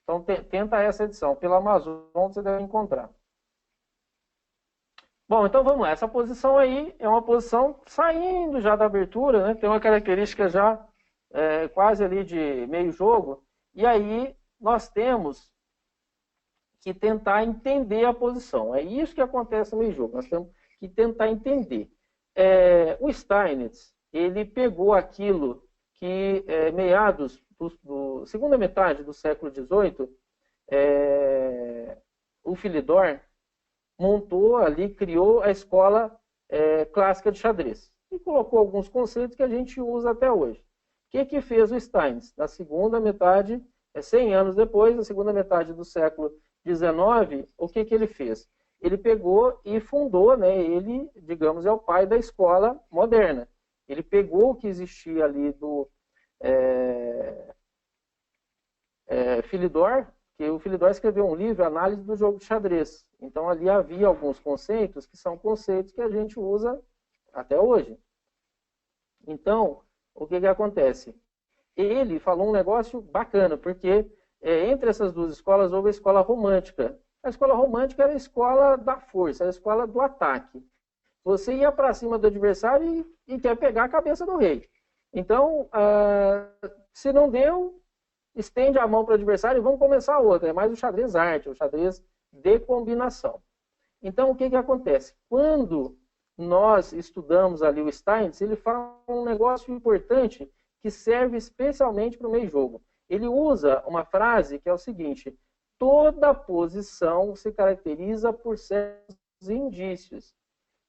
Então, tenta essa edição. Pela Amazon você deve encontrar. Bom, então vamos lá. Essa posição aí é uma posição saindo já da abertura, né? Tem uma característica já quase ali de meio jogo. E aí nós temos que tentar entender a posição. É isso que acontece no meio jogo. Nós temos que tentar entender. O Steinitz, ele pegou aquilo que meados segunda metade do século XVIII, o Philidor montou ali, criou a escola clássica de xadrez e colocou alguns conceitos que a gente usa até hoje. O que fez o Steinitz? Na segunda metade, 100 anos depois, na segunda metade do século XIX, o que ele fez? Ele pegou e fundou, né, ele, digamos, é o pai da escola moderna. Ele pegou o que existia ali do Philidor, que o Philidor escreveu um livro, Análise do Jogo de Xadrez. Então, ali havia alguns conceitos que são conceitos que a gente usa até hoje. Então, o que acontece? Ele falou um negócio bacana, porque entre essas duas escolas houve a escola romântica. A escola romântica era a escola da força, a escola do ataque. Você ia para cima do adversário e quer pegar a cabeça do rei. Então, se não deu, estende a mão para o adversário e vamos começar outra. É mais o xadrez arte, o xadrez de combinação. Então, o que acontece? Quando nós estudamos ali o Steinitz, ele fala um negócio importante que serve especialmente para o meio jogo. Ele usa uma frase que é o seguinte: toda posição se caracteriza por certos indícios.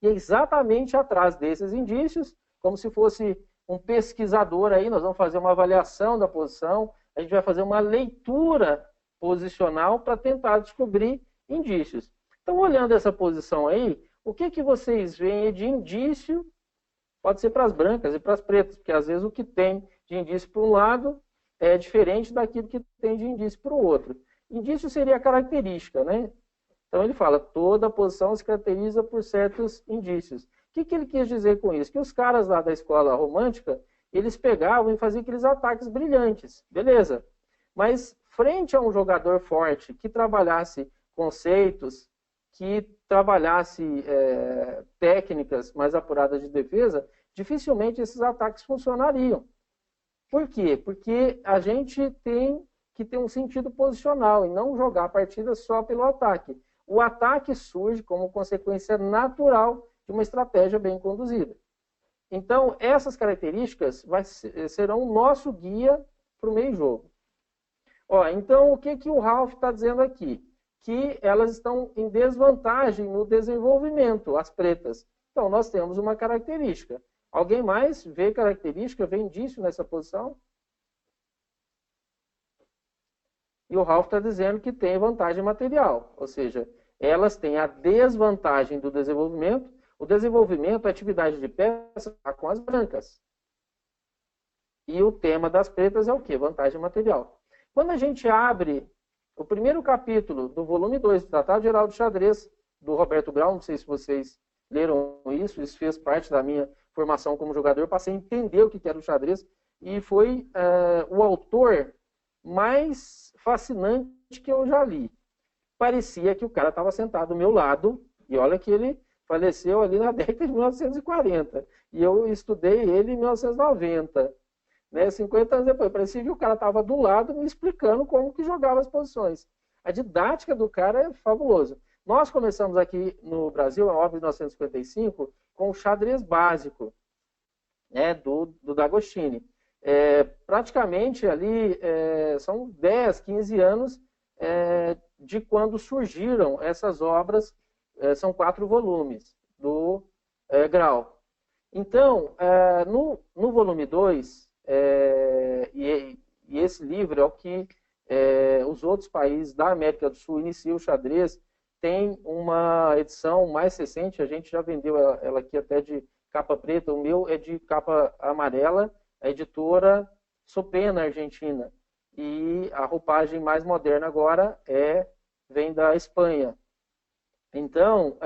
E exatamente atrás desses indícios, como se fosse um pesquisador aí, nós vamos fazer uma avaliação da posição, a gente vai fazer uma leitura posicional para tentar descobrir indícios. Então, olhando essa posição aí, o que vocês veem de indício? Pode ser para as brancas e para as pretas, porque às vezes o que tem de indício para um lado é diferente daquilo que tem de indício para o outro. Indício seria a característica, né? Então ele fala, toda posição se caracteriza por certos indícios. O que ele quis dizer com isso? Que os caras lá da escola romântica, eles pegavam e faziam aqueles ataques brilhantes. Beleza. Mas frente a um jogador forte que trabalhasse conceitos, que trabalhasse técnicas mais apuradas de defesa, dificilmente esses ataques funcionariam. Por quê? Porque a gente tem que ter um sentido posicional e não jogar a partida só pelo ataque. O ataque surge como consequência natural de uma estratégia bem conduzida. Então, essas características serão o nosso guia para o meio-jogo. Então, o que o Ralph está dizendo aqui? Que elas estão em desvantagem no desenvolvimento, as pretas. Então, nós temos uma característica. Alguém mais vê característica, vê indício nessa posição? E o Ralph está dizendo que tem vantagem material, ou seja, elas têm a desvantagem do desenvolvimento. O desenvolvimento, a atividade de peça, está com as brancas. E o tema das pretas é o quê? Vantagem material. Quando a gente abre o primeiro capítulo do volume 2 do Tratado Geral de Xadrez, do Roberto Grau, não sei se vocês leram isso fez parte da minha formação como jogador, passei a entender o que era o xadrez, e foi o autor mais fascinante que eu já li. Parecia que o cara estava sentado do meu lado, e olha que ele faleceu ali na década de 1940, e eu estudei ele em 1990. 50 anos depois, parecia que o cara estava do lado me explicando como que jogava as posições. A didática do cara é fabulosa. Nós começamos aqui no Brasil, em 1955, com o xadrez básico, né, do D'Agostini. Praticamente ali são 10, 15 anos de quando surgiram essas obras, são 4 volumes do Grau. Então, no volume 2, e esse livro é o que os outros países da América do Sul iniciam o xadrez. Tem uma edição mais recente, a gente já vendeu ela aqui até de capa preta, o meu é de capa amarela, a editora Sopena, Argentina. E a roupagem mais moderna agora vem da Espanha. Então,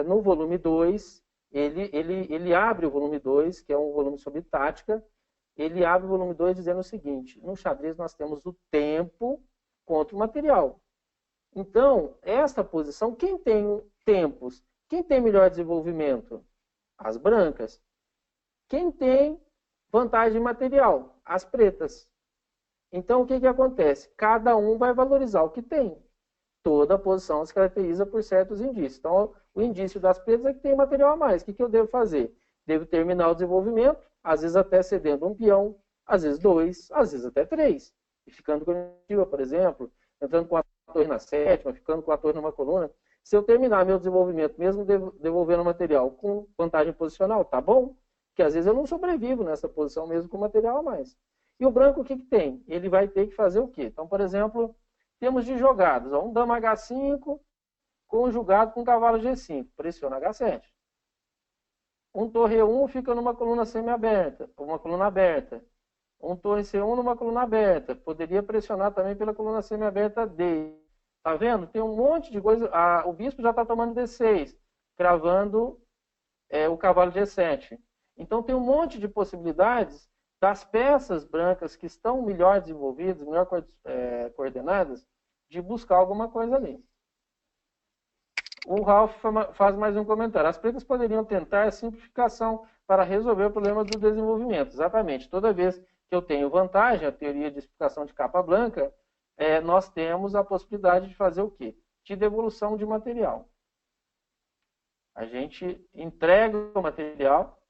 no volume 2, ele abre o volume 2, que é um volume sobre tática. Ele abre o volume 2 dizendo o seguinte: no xadrez nós temos o tempo contra o material. Então, esta posição, quem tem tempos? Quem tem melhor desenvolvimento? As brancas. Quem tem vantagem material? As pretas. Então, o que acontece? Cada um vai valorizar o que tem. Toda posição se caracteriza por certos indícios. Então, o indício das pretas é que tem material a mais. O que eu devo fazer? Devo terminar o desenvolvimento, às vezes até cedendo um peão, às vezes 2, às vezes até 3. E ficando com a iniciativa, por exemplo, entrando com a torre na sétima, ficando com a torre numa coluna. Se eu terminar meu desenvolvimento, mesmo devolvendo material com vantagem posicional, tá bom? Porque às vezes eu não sobrevivo nessa posição mesmo com material a mais. E o branco, o que tem? Ele vai ter que fazer o quê? Então, por exemplo, temos de jogadas. Um dama H5 conjugado com cavalo G5. Pressiona H7. Um torre E1 fica numa coluna semi-aberta, uma coluna aberta. Um torre C1 numa coluna aberta. Poderia pressionar também pela coluna semi-aberta D. Tá vendo? Tem um monte de coisa. O bispo já está tomando D6, cravando o cavalo G7. Então tem um monte de possibilidades das peças brancas que estão melhor desenvolvidas, melhor coordenadas, de buscar alguma coisa ali. O Ralph faz mais um comentário. As pretas poderiam tentar simplificação para resolver o problema do desenvolvimento. Exatamente. Toda vez que eu tenho vantagem, a teoria de explicação de capa branca, nós temos a possibilidade de fazer o quê? De devolução de material. A gente entrega o material,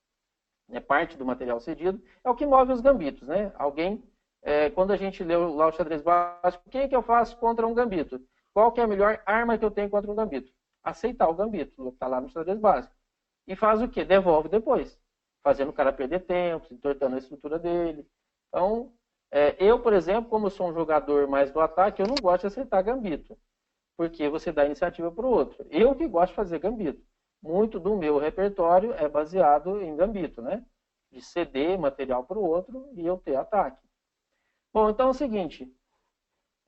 parte do material cedido, é o que move os gambitos, né? Alguém, quando a gente lê lá o xadrez básico, o que eu faço contra um gambito? Qual que é a melhor arma que eu tenho contra um gambito? Aceitar o gambito, está lá no xadrez básico. E faz o quê? Devolve depois, fazendo o cara perder tempo, entortando a estrutura dele. Então, eu, por exemplo, como eu sou um jogador mais do ataque, eu não gosto de aceitar gambito, porque você dá iniciativa para o outro. Eu que gosto de fazer gambito. Muito do meu repertório é baseado em gambito, né? De ceder material para o outro e eu ter ataque. Bom, então é o seguinte.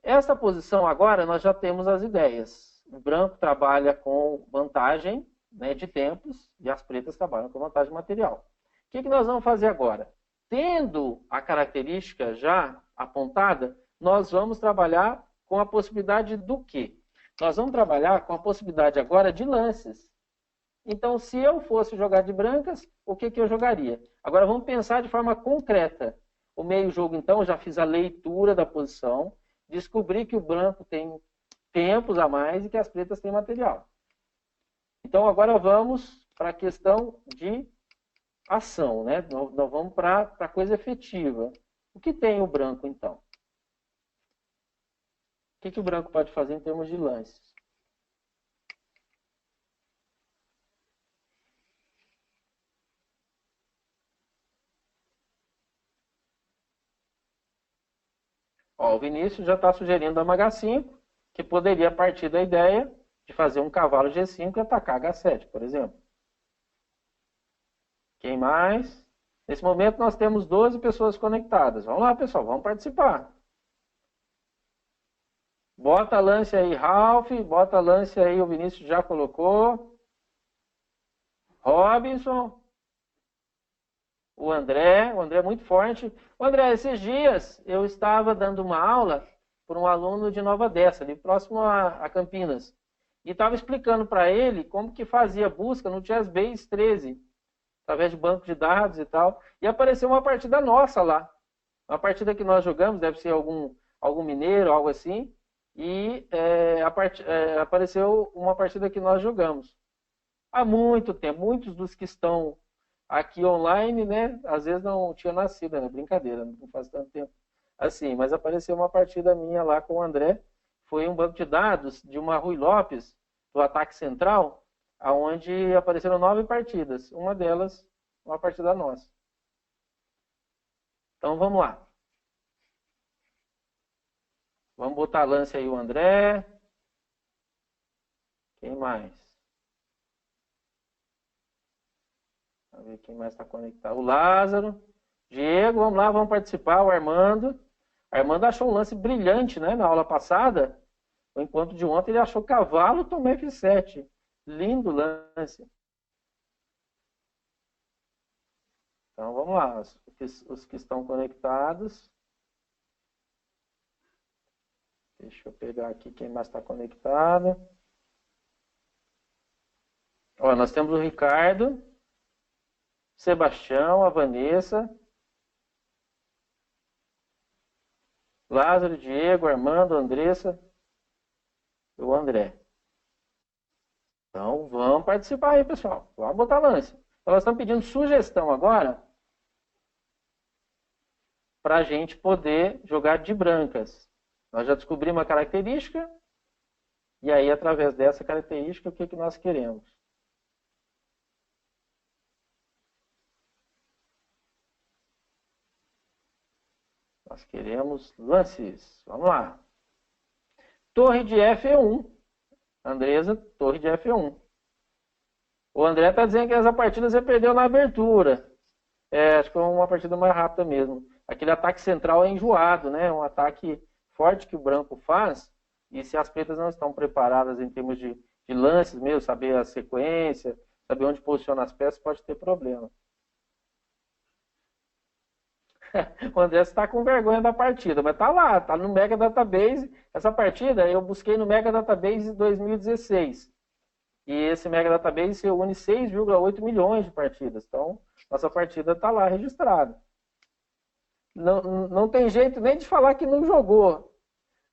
Esta posição agora nós já temos as ideias. O branco trabalha com vantagem, né, de tempos e as pretas trabalham com vantagem material. O que nós vamos fazer agora? Tendo a característica já apontada, nós vamos trabalhar com a possibilidade do quê? Nós vamos trabalhar com a possibilidade agora de lances. Então, se eu fosse jogar de brancas, o que eu jogaria? Agora, vamos pensar de forma concreta. O meio-jogo, então, eu já fiz a leitura da posição, descobri que o branco tem tempos a mais e que as pretas têm material. Então, agora vamos para a questão de ação, né? Nós vamos para a coisa efetiva. O que tem o branco, então? O que o branco pode fazer em termos de lances? Ó, o Vinícius já está sugerindo a H5, que poderia partir da ideia de fazer um cavalo G5 e atacar H7, por exemplo. Quem mais? Nesse momento nós temos 12 pessoas conectadas. Vamos lá, pessoal, vamos participar. Bota lance aí, Ralph. Bota lance aí, o Vinícius já colocou. Robinson. O André é muito forte. O André, esses dias eu estava dando uma aula para um aluno de Nova Odessa, ali próximo a Campinas. E estava explicando para ele como que fazia busca no Chessbase 13, através de banco de dados e tal. E apareceu uma partida nossa lá. Uma partida que nós jogamos, deve ser algum mineiro, algo assim. E apareceu uma partida que nós jogamos. Há muito tempo, muitos dos que estão aqui online, né, às vezes não tinha nascido, né? Brincadeira, não faz tanto tempo assim, mas apareceu uma partida minha lá com o André, foi um banco de dados de uma Rui Lopes, do Ataque Central, onde apareceram 9 partidas, uma delas, uma partida nossa. Então vamos lá. Vamos botar lance aí o André. Quem mais? Vamos ver quem mais está conectado. O Lázaro. Diego, vamos lá, vamos participar. O Armando. O Armando achou um lance brilhante, né, na aula passada. No encontro de ontem ele achou cavalo, tomei F7. Lindo lance. Então vamos lá, os que estão conectados. Deixa eu pegar aqui quem mais está conectado. Ó, nós temos o Ricardo, Sebastião, a Vanessa, Lázaro, Diego, Armando, Andressa e o André. Então, vamos participar aí, pessoal. Vamos botar lance. Então, nós estamos pedindo sugestão agora para a gente poder jogar de brancas. Nós já descobrimos uma característica e aí, através dessa característica, o que, que nós queremos? Nós queremos lances. Vamos lá. Torre de F1. Andresa, torre de F1. O André está dizendo que essa partida você perdeu na abertura. Acho que foi uma partida mais rápida mesmo. Aquele ataque central é enjoado, né? Um ataque forte que o branco faz. E se as pretas não estão preparadas em termos de lances mesmo, saber a sequência, saber onde posiciona as peças, pode ter problema. O André está com vergonha da partida, mas tá lá, tá no Mega Database. Essa partida eu busquei no Mega Database 2016. E esse Mega Database reúne 6,8 milhões de partidas. Então, nossa partida está lá registrada. Não tem jeito nem de falar que não jogou.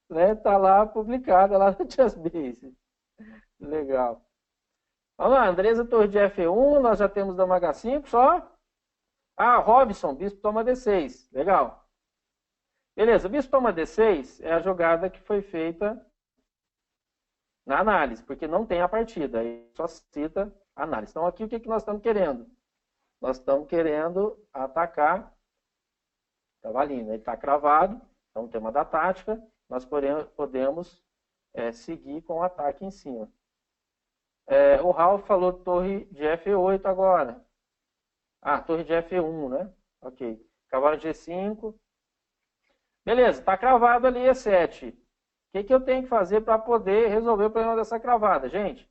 Né? Tá lá publicada lá no JustBase. Legal. Vamos lá, Andresa, torre de F1, nós já temos dama H5 só. Ah, Robson, bispo toma D6. Legal. Beleza, bispo toma D6 é a jogada que foi feita na análise, porque não tem a partida, aí só cita a análise. Então, aqui o que nós estamos querendo? Nós estamos querendo atacar cavalinho, ele está cravado, então tema da tática, nós podemos seguir com o ataque em cima. O Ralph falou torre de F8 agora. Ah, torre de F1, né? Ok. Cavalo G5. Beleza, está cravado ali E7. O que eu tenho que fazer para poder resolver o problema dessa cravada, gente?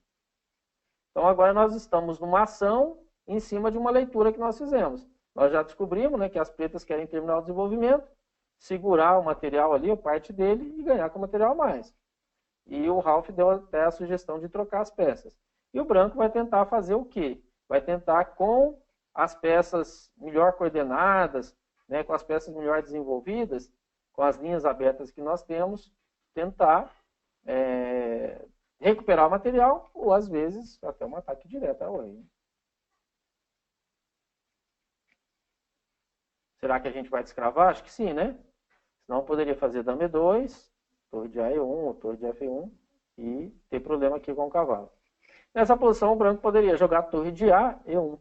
Então, agora nós estamos numa ação em cima de uma leitura que nós fizemos. Nós já descobrimos, né, que as pretas querem terminar o desenvolvimento, segurar o material ali, ou parte dele, e ganhar com o material a mais. E o Ralph deu até a sugestão de trocar as peças. E o branco vai tentar fazer o quê? Vai tentar, com as peças melhor coordenadas, né, com as peças melhor desenvolvidas, com as linhas abertas que nós temos, tentar recuperar o material, ou às vezes até um ataque direto ao rei. Será que a gente vai descravar? Acho que sim, né? Senão poderia fazer dama E2, torre de A1 ou torre de F1 e ter problema aqui com o cavalo. Nessa posição o branco poderia jogar torre de A, E1.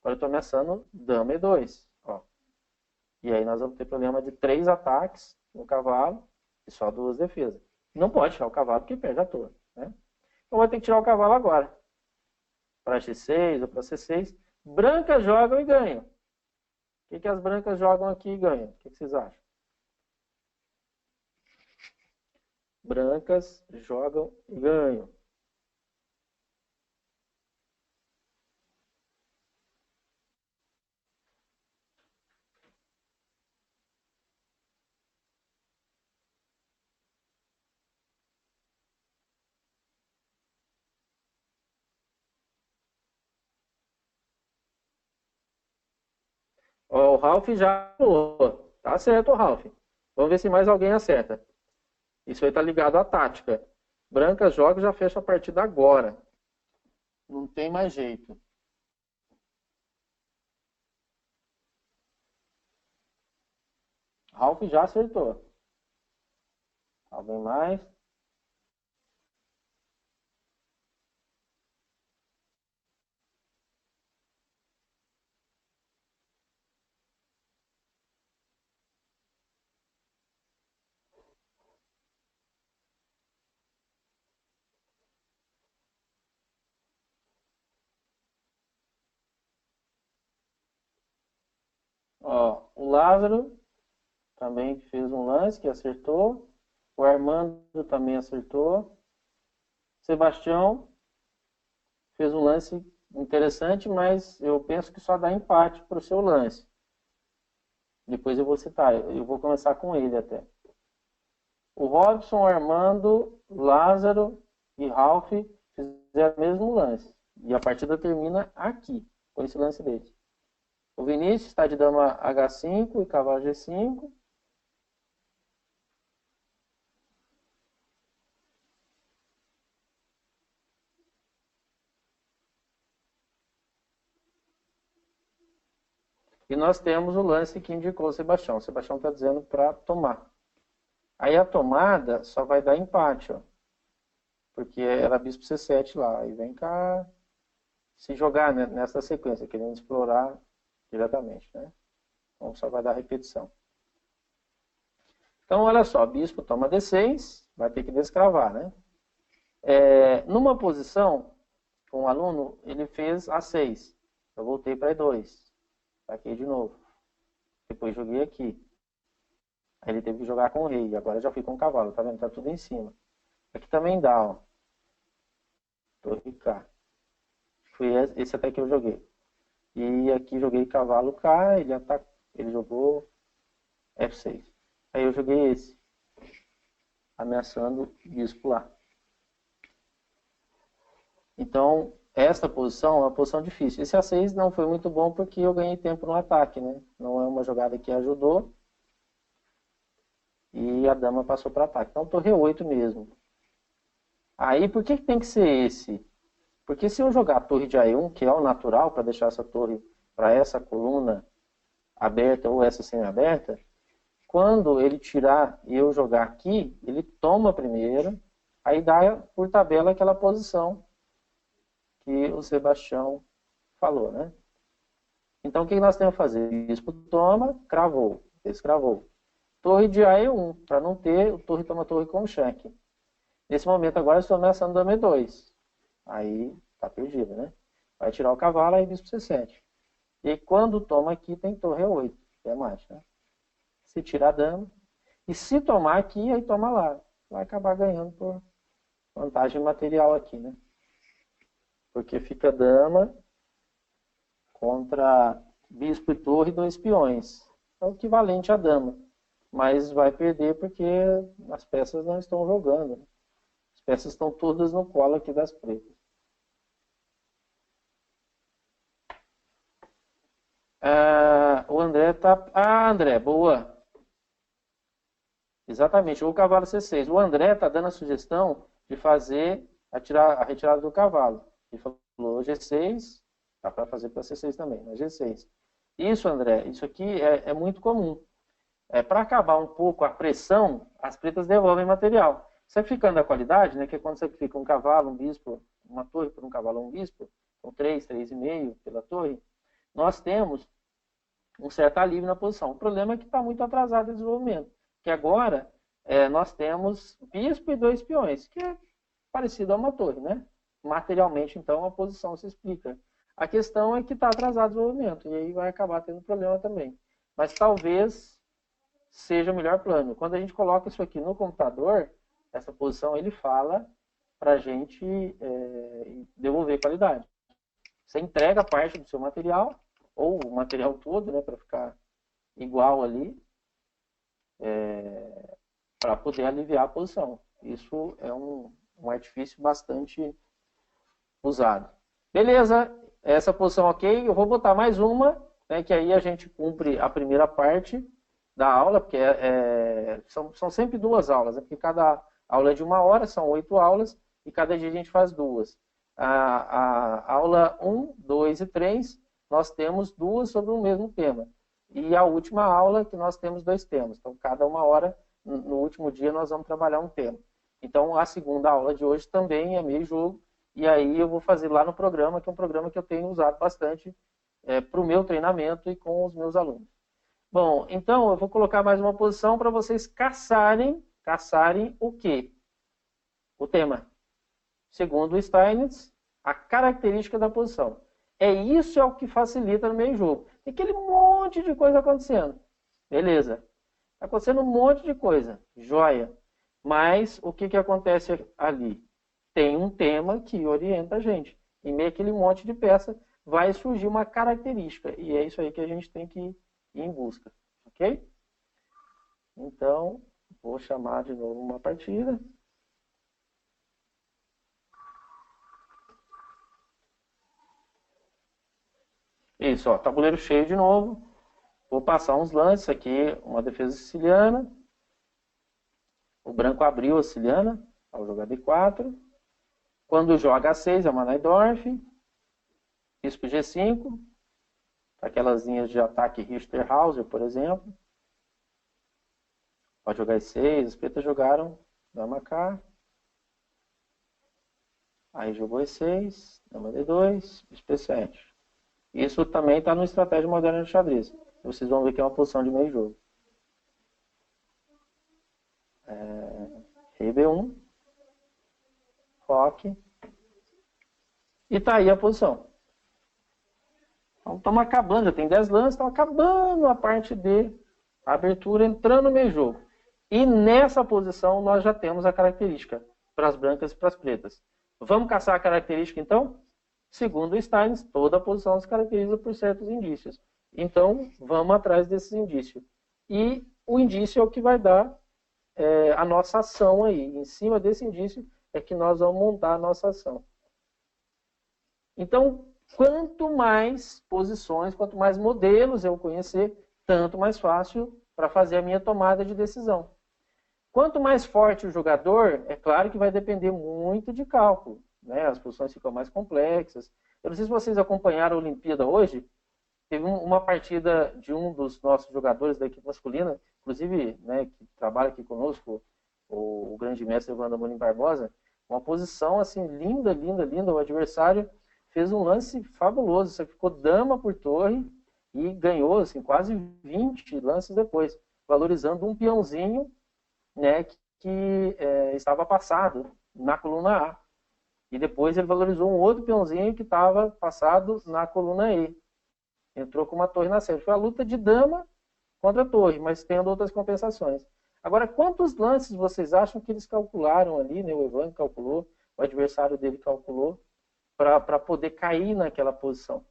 Agora eu estou ameaçando dama E2. Ó. E aí nós vamos ter problema de 3 ataques no cavalo e só 2 defesas. Não pode tirar o cavalo porque perde a torre. Né? Então vai ter que tirar o cavalo agora. Para X6 ou para C6. Brancas jogam e ganham. O que as brancas jogam aqui e ganham? O que vocês acham? Brancas jogam e ganham. Ó, o Ralph já falou. Tá certo, Ralph. Vamos ver se mais alguém acerta. Isso aí está ligado à tática. Brancas joga e já fecha a partida agora. Não tem mais jeito. Ralph já acertou. Alguém mais? Ó, o Lázaro também fez um lance que acertou. O Armando também acertou. Sebastião fez um lance interessante, mas eu penso que só dá empate para o seu lance. Depois eu vou citar. Eu vou começar com ele até. O Robson, o Armando, Lázaro e Ralph fizeram o mesmo lance. E a partida termina aqui, com esse lance deles. O Vinícius está de dama H5 e cavalo G5. E nós temos o lance que indicou o Sebastião. O Sebastião está dizendo para tomar. Aí a tomada só vai dar empate, ó. Porque era bispo C7 lá. E vem cá se jogar, né, nessa sequência, querendo explorar diretamente, né? Então só vai dar repetição. Então, olha só, bispo toma D6, vai ter que descravar, né? Numa posição, com o aluno, ele fez A6. Eu voltei para E2. Saquei de novo. Depois joguei aqui. Aí ele teve que jogar com o rei. Agora eu já fui com o cavalo, tá vendo? Tá tudo em cima. Aqui também dá, ó. Torre K. Foi esse até que eu joguei. E aqui joguei cavalo K, ele jogou F6. Aí eu joguei esse, ameaçando o bispo lá. Então, esta posição é uma posição difícil. Esse A6 não foi muito bom porque eu ganhei tempo no ataque, né? Não é uma jogada que ajudou. E a dama passou para ataque. Então, torre 8 mesmo. Aí, por que tem que ser esse? Porque se eu jogar a torre de A1, que é o natural, para deixar essa torre para essa coluna aberta ou essa semi-aberta, quando ele tirar e eu jogar aqui, ele toma primeiro, aí dá por tabela aquela posição que o Sebastião falou, né? Então, o que nós temos que fazer? Bispo toma, cravou, descravou. Torre de A1, para não ter o torre toma torre com cheque. Nesse momento agora eu estou ameaçando dama E2. Aí tá perdido, né? Vai tirar o cavalo, aí bispo C7. E quando toma aqui, tem torre E8, que é mate, né? Se tira a dama. E se tomar aqui, aí toma lá. Vai acabar ganhando por vantagem material aqui, né? Porque fica dama contra bispo e torre, 2 peões. É o equivalente a dama. Mas vai perder porque as peças não estão jogando, né? As peças estão todas no colo aqui das pretas. O André tá... André, boa. Exatamente, o cavalo C6. O André está dando a sugestão de fazer a retirada do cavalo. Ele falou G6, dá para fazer para C6 também, mas G6. Isso, André, isso aqui é muito comum. Para acabar um pouco a pressão, as pretas devolvem material. Sacrificando a qualidade, né, que é quando você sacrifica um cavalo, um bispo, uma torre por um cavalo, um bispo, com 3, 3,5 pela torre, nós temos um certo alívio na posição. O problema é que está muito atrasado o desenvolvimento. Que agora nós temos bispo e 2 peões, que é parecido a uma torre, né? Materialmente, então, a posição se explica. A questão é que está atrasado o desenvolvimento, e aí vai acabar tendo problema também. Mas talvez seja o melhor plano. Quando a gente coloca isso aqui no computador, essa posição, ele fala para a gente devolver qualidade. Você entrega parte do seu material, ou o material todo, né, para ficar igual ali, para poder aliviar a posição. Isso é um artifício bastante usado. Beleza, essa posição ok. Eu vou botar mais uma, né, que aí a gente cumpre a primeira parte da aula, porque são sempre 2 aulas, né, porque cada aula é de 1 hora, são 8 aulas, e cada dia a gente faz 2. A aula 1, 2 e 3, nós temos 2 sobre o mesmo tema. E a última aula que nós temos 2 temas. Então, cada 1 hora, no último dia, nós vamos trabalhar um tema. Então, a segunda aula de hoje também é meio jogo. E aí eu vou fazer lá no programa, que é um programa que eu tenho usado bastante para o meu treinamento e com os meus alunos. Bom, então eu vou colocar mais uma posição para vocês caçarem o quê? O tema. Segundo o Steinitz, a característica da posição. Isso é o que facilita no meio jogo. Tem aquele monte de coisa acontecendo. Beleza. Está acontecendo um monte de coisa. Joia. Mas o que acontece ali? Tem um tema que orienta a gente. Em meio àquele monte de peça, vai surgir uma característica. E é isso aí que a gente tem que ir em busca. Ok? Então, Vou chamar de novo uma partida. Isso, ó, tabuleiro cheio de novo. Vou passar uns lances aqui, uma defesa siciliana. O branco abriu a siciliana ao jogar D4. Quando joga A6 é uma Najdorf. Bispo G5. Aquelas linhas de ataque Richter-Hauser, por exemplo. Pode jogar E6. Os pretas jogaram dama K. Aí jogou E6, dama D2, bispo E7. Isso também está no estratégia moderna de xadrez. Vocês vão ver que é uma posição de meio jogo. Rei B1. Roque. E tá aí a posição. Então estamos acabando, já tem 10 lances, estamos acabando a parte de abertura, entrando no meio jogo. E nessa posição nós já temos a característica para as brancas e para as pretas. Vamos caçar a característica então? Segundo Stein, toda a posição se caracteriza por certos indícios. Então, vamos atrás desses indícios. E o indício é o que vai dar a nossa ação aí. Em cima desse indício é que nós vamos montar a nossa ação. Então, quanto mais posições, quanto mais modelos eu conhecer, tanto mais fácil para fazer a minha tomada de decisão. Quanto mais forte o jogador, é claro que vai depender muito de cálculo, né? As posições ficam mais complexas. Eu não sei se vocês acompanharam a Olimpíada hoje. Teve uma partida de um dos nossos jogadores da equipe masculina, inclusive, né, que trabalha aqui conosco, o grande mestre Evandro Amorim Barbosa, uma posição assim linda, linda, linda. O adversário fez um lance fabuloso, você ficou dama por torre e ganhou assim, quase 20 lances depois, valorizando um peãozinho, né, que estava passado na coluna A. E depois ele valorizou um outro peãozinho que estava passado na coluna E. Entrou com uma torre na sede. Foi a luta de dama contra torre, mas tendo outras compensações. Agora, quantos lances vocês acham que eles calcularam ali, né? O Evandro calculou, o adversário dele calculou, para poder cair naquela posição?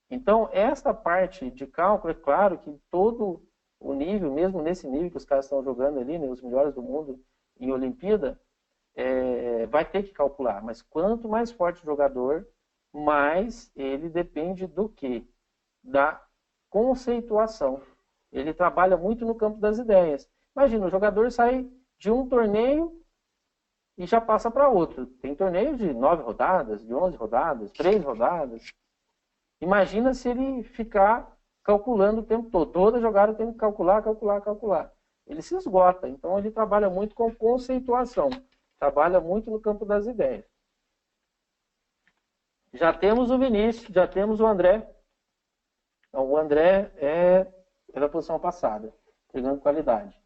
Então, esta parte de cálculo, é claro que todo o nível, mesmo nesse nível que os caras estão jogando ali, né, os melhores do mundo em Olimpíada, vai ter que calcular. Mas quanto mais forte o jogador, mais ele depende do quê? Da conceituação. Ele trabalha muito no campo das ideias. Imagina, o jogador sai de um torneio e já passa para outro. Tem torneio de 9 rodadas, de 11 rodadas, 3 rodadas. Imagina se ele ficar calculando o tempo todo. Toda jogada tem que calcular, calcular, calcular. Ele se esgota. Então ele trabalha muito com conceituação. Trabalha muito no campo das ideias. Já temos o Vinícius, já temos o André. Então, o André é da posição passada, pegando qualidade.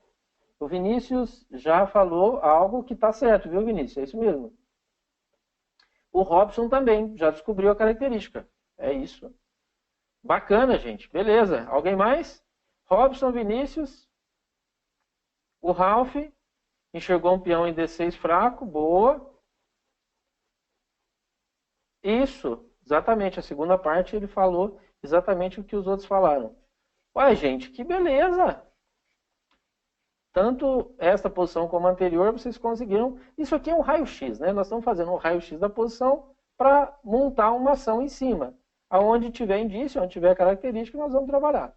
O Vinícius já falou algo que está certo, viu, Vinícius? É isso mesmo. O Robson também já descobriu a característica. É isso. Bacana, gente. Beleza. Alguém mais? Robson, Vinícius. O Ralph enxergou um peão em D6 fraco. Boa. Isso. Exatamente. A segunda parte ele falou exatamente o que os outros falaram. Ué, gente, que beleza! Tanto esta posição como a anterior, vocês conseguiram... Isso aqui é um raio-x, né? Nós estamos fazendo um raio-x da posição para montar uma ação em cima. Aonde tiver indício, onde tiver característica, nós vamos trabalhar.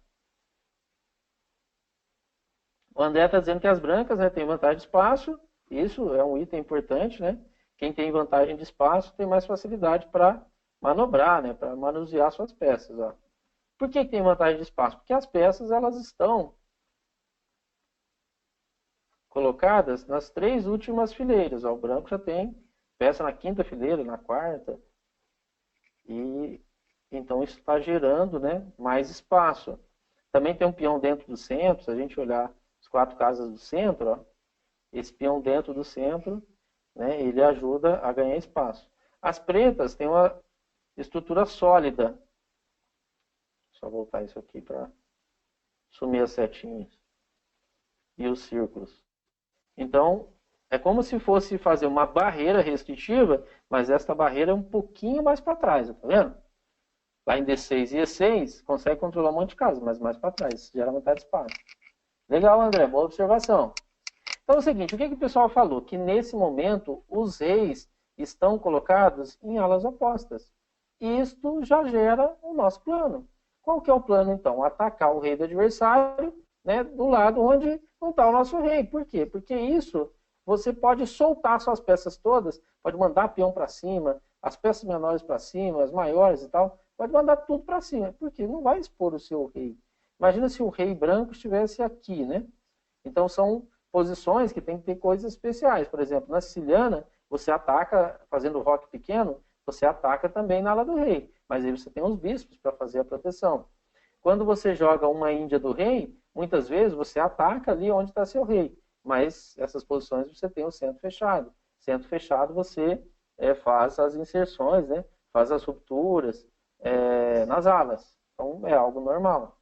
O André está dizendo que as brancas, né, têm vantagem de espaço. Isso é um item importante, né? Quem tem vantagem de espaço tem mais facilidade para manobrar, né? Para manusear suas peças. Ó. Por que tem vantagem de espaço? Porque as peças elas estão colocadas nas 3 últimas fileiras. Ó. O branco já tem peça na 5ª fileira, na 4ª. E então isso está gerando, né, mais espaço. Também tem um peão dentro do centro. Se a gente olhar as 4 casas do centro, ó, esse peão dentro do centro, né, ele ajuda a ganhar espaço. As pretas têm uma estrutura sólida. Só voltar isso aqui para sumir as setinhas e os círculos. Então, é como se fosse fazer uma barreira restritiva, mas esta barreira é um pouquinho mais para trás, tá vendo? Lá em D6 e E6, consegue controlar um monte de casas, mas mais para trás, gera vantagem de espaço. Legal, André, boa observação. Então é o seguinte, o que o pessoal falou? Que nesse momento os reis estão colocados em alas opostas. Isto já gera o nosso plano. Qual que é o plano, então? Atacar o rei do adversário, né, do lado onde não está o nosso rei. Por quê? Porque isso, você pode soltar suas peças todas, pode mandar peão para cima, as peças menores para cima, as maiores e tal, pode mandar tudo para cima, porque não vai expor o seu rei. Imagina se o rei branco estivesse aqui, né? Então são posições que tem que ter coisas especiais. Por exemplo, na siciliana, você ataca fazendo roque pequeno, você ataca também na ala do rei, mas aí você tem os bispos para fazer a proteção. Quando você joga uma Índia do rei, muitas vezes você ataca ali onde está seu rei, mas essas posições você tem o centro fechado. Centro fechado você faz as inserções, né? Faz as rupturas nas alas. Então é algo normal.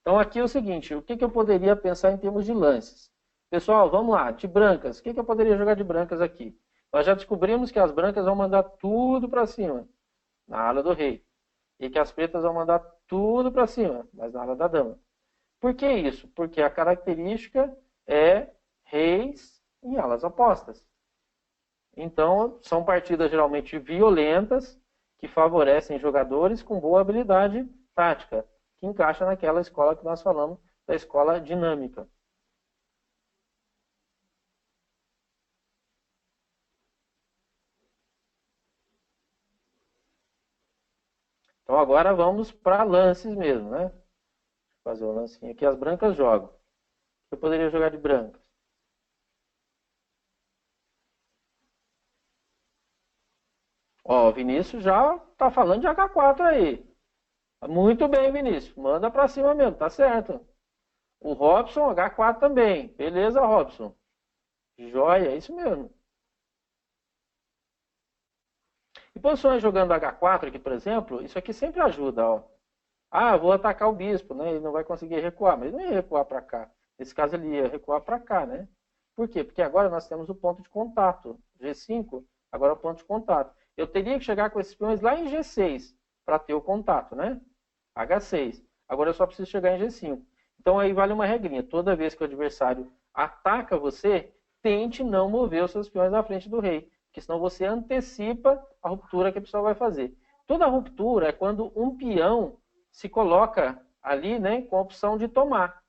Então aqui é o seguinte, o que eu poderia pensar em termos de lances? Pessoal, vamos lá, de brancas. O que eu poderia jogar de brancas aqui? Nós já descobrimos que as brancas vão mandar tudo para cima, na ala do rei. E que as pretas vão mandar tudo para cima, mas na ala da dama. Por que isso? Porque a característica é reis em alas opostas. Então, são partidas geralmente violentas, que favorecem jogadores com boa habilidade tática, que encaixa naquela escola que nós falamos, da escola dinâmica. Então agora vamos para lances mesmo, né? Vou fazer o lancinho aqui. As brancas jogam. Eu poderia jogar de brancas. Ó, o Vinícius já tá falando de H4 aí. Muito bem, Vinícius. Manda para cima mesmo, tá certo. O Robson, H4 também. Beleza, Robson. Joia, é isso mesmo. E posições jogando H4 aqui, por exemplo, isso aqui sempre ajuda, ó. Ah, vou atacar o bispo, né? Ele não vai conseguir recuar, mas ele não ia recuar para cá. Nesse caso, ele ia recuar para cá, né? Por quê? Porque agora nós temos o ponto de contato. G5, agora é o ponto de contato. Eu teria que chegar com esses peões lá em G6 para ter o contato, né? H6. Agora eu só preciso chegar em G5. Então aí vale uma regrinha. Toda vez que o adversário ataca você, tente não mover os seus peões na frente do rei, porque senão você antecipa a ruptura que a pessoa vai fazer. Toda ruptura é quando um peão se coloca ali, né, com a opção de tomar.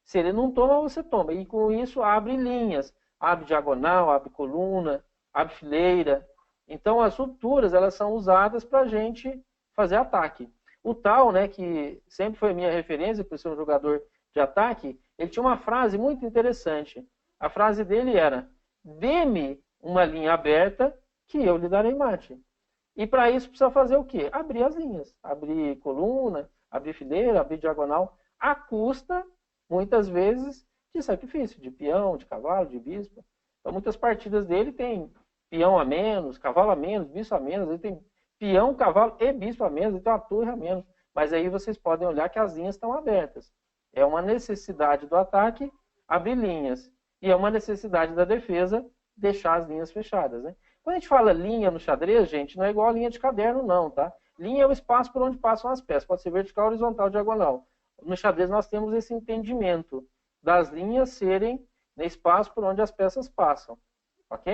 Se ele não toma, você toma. E com isso abre linhas, abre diagonal, abre coluna, abre fileira. Então as rupturas elas são usadas para a gente fazer ataque. O Tal, né, que sempre foi minha referência por ser um jogador de ataque, ele tinha uma frase muito interessante. A frase dele era: dê-me uma linha aberta que eu lhe darei mate. E para isso precisa fazer o quê? Abrir as linhas. Abrir coluna, abrir fileira, abrir diagonal, à custa, muitas vezes, de sacrifício, de peão, de cavalo, de bispo. Então muitas partidas dele tem peão a menos, cavalo a menos, bispo a menos, ele tem peão, cavalo e bispo a menos, ele tem uma torre a menos. Mas aí vocês podem olhar que as linhas estão abertas. É uma necessidade do ataque abrir linhas. E é uma necessidade da defesa deixar as linhas fechadas, né? Quando a gente fala linha no xadrez, gente, não é igual a linha de caderno, não, tá? Linha é o espaço por onde passam as peças. Pode ser vertical, horizontal, diagonal. No xadrez nós temos esse entendimento das linhas serem no espaço por onde as peças passam.